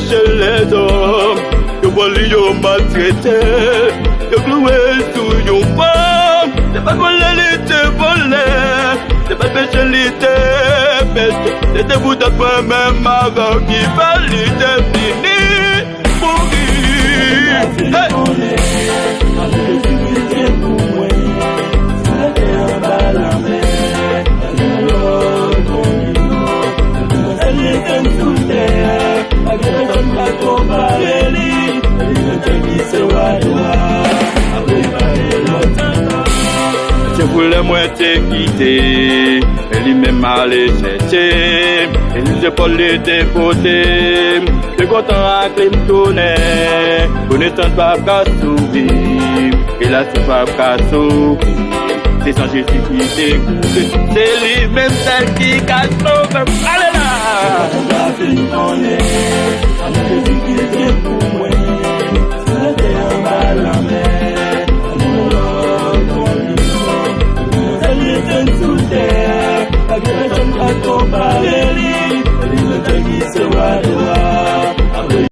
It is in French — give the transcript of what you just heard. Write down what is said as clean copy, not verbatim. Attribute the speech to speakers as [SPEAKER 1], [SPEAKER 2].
[SPEAKER 1] chez les hommes. Yo volé, yo maltraité, yo cloué sous yo femme. C'est pas voler, l'été volé, c'est pas péché, l'été péché. C'était vous d'après même avant qui valait fini. Mourir. Hey. Je voulais moi te quitter, elle même allé chercher, elle je peux le dépoter, je content à clé me tourner, connaissant pas qu'à sourire, et là c'est pas qu'à sourire, c'est sans Jésus qui t'écoute, c'est lui même celle qui casse nos allez là.